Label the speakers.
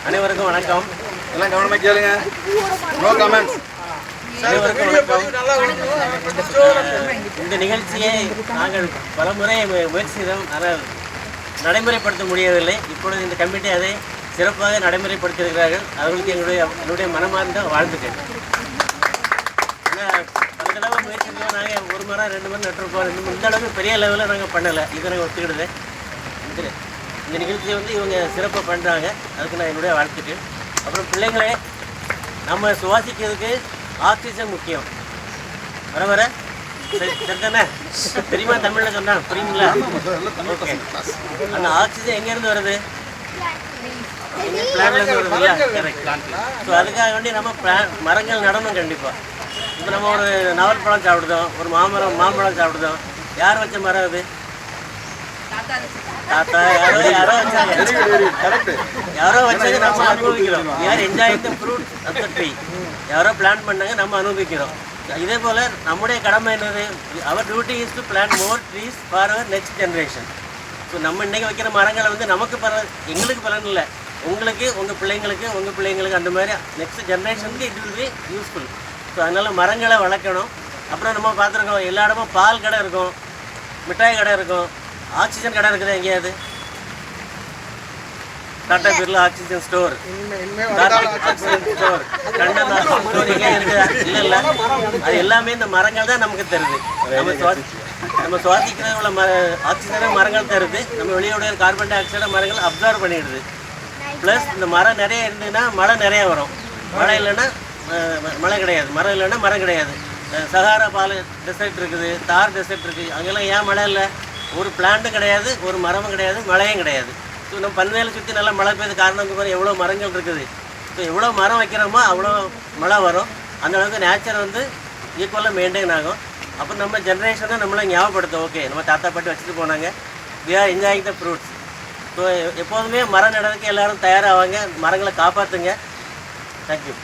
Speaker 1: அனைவருக்கும் வணக்கம்.
Speaker 2: எல்லாம் கவனமாக கேளுங்க. No comments.
Speaker 1: அனைவருக்கும் வணக்கம். இந்த நிகழ்ச்சியை நாங்கள் பலமுறை முயற்சி செய்தோம், ஆனால் நடைமுறைப்படுத்த முடியவில்லை. இப்பொழுது இந்த கமிட்டி அதை சிறப்பாக நடைமுறைப்படுத்தியிருக்கிறார்கள். அவர்களுக்கு என்னுடைய மனமார்ந்த வாழ்த்துக்கள். ஏன்னா பல தடவை முயற்சி செய்வோம், நாங்கள் ஒரு மரம் 2 மரம் நட்டுருப்போம். இந்த அளவுக்கு பெரிய லெவலில் நாங்கள் பண்ணலை. இதை நாங்கள் ஒத்துக்கிடுது. இந்த நிகழ்ச்சியை இவங்க சிறப்பாக பண்ணுறாங்க. அதுக்கு நான் என்னுடைய வாழ்த்துக்கள். அப்புறம் பிள்ளைங்களே, நம்ம சுவாசிக்கிறதுக்கு ஆக்சிஜன் முக்கியம். வர வர சரிதானே? தெரியுமா? தமிழில் சொன்னால் புரியுங்களா? ஓகே. அந்த ஆக்சிஜன் எங்கேருந்து வருது? பிளான்லேருந்து வருது இல்லையா? கரெக்ட். ஸோ அதுக்காக வேண்டி நம்ம மரங்கள் நடணும் கண்டிப்பாக. இப்போ நம்ம ஒரு நாவல் பழம் சாப்பிடுதோம், ஒரு மாம்பழம் சாப்பிடுதோம். யார் வச்ச மரம் அது? தாத்தா யாரோ வச்சாங்க. யாரோ வச்சாங்க, நம்ம அனுபவிக்கிறோம். யார் enjoy the fruit of the tree. யாரோ பிளான் பண்ணாங்க, நம்ம அனுபவிக்கிறோம். இதே போல் நம்முடைய கடமை என்னது? Our duty is to plan more trees for our next generation. So நம்ம இன்றைக்கி வைக்கிற மரங்களை நமக்கு எங்களுக்கு பலன் இல்லை, உங்களுக்கு, உங்கள் பிள்ளைங்களுக்கு அந்த மாதிரி நெக்ஸ்ட் ஜென்ரேஷனுக்கு it will be useful. So அதனால் மரங்களை வளர்க்கணும். அப்புறம் நம்ம பார்த்துருக்கோம், எல்லா இடமும் பால் கடை இருக்கும், மிட்டாய் கடை இருக்கும். ஆக்சிஜன் கடை இருக்குது எங்கேயாவது? Tata Birla oxygen store, oxygen store, கண்டன் ஆக்சிஜன் ஸ்டோர் எங்கே இருக்குதா? இல்லை. அது எல்லாமே இந்த மரங்கள் தான் நமக்கு தருது. நம்ம சுவாசிக்கிற உள்ள ஆக்சிஜனை மரங்கள் தருது. நம்ம வெளியோட கார்பன் டை ஆக்சைடை மரங்கள் அப்சர்வ் பண்ணிடுது. ப்ளஸ் இந்த மரம் நிறைய இருந்ததுன்னா மழை நிறைய வரும். மழை இல்லைன்னா மழை கிடையாது, மரம் இல்லைன்னா மரம் கிடையாது. சஹாரா டெசர்ட் இருக்குது, தார் டெசர்ட் இருக்குது. அங்கெல்லாம் ஏன் மழை இல்லை? ஒரு பிளான்ட்டும் கிடையாது, ஒரு மரமும் கிடையாது, மழையும் கிடையாது. ஸோ நம்ம பன்வேலை சுற்றி நல்லா மழை பெய்யுது. காரணம் மாதிரி எவ்வளோ மரங்கள் இருக்குது. ஸோ எவ்வளோ மரம் வைக்கிறோமோ அவ்வளோ மழை வரும். அந்த அளவுக்கு நேச்சர் ஈக்குவலாக மெயின்டைன் ஆகும். அப்புறம் நம்ம ஜென்ரேஷனை நம்மளை ஞாபகப்படுத்தும். ஓகே, நம்ம தாத்தா பாட்டி வச்சுட்டு போனாங்க, we are enjoying the fruits. So எப்போதுமே மரம் நடறதுக்கு எல்லோரும் தயாராவாங்க. மரங்களை காப்பாற்றுங்க. தேங்க்யூ.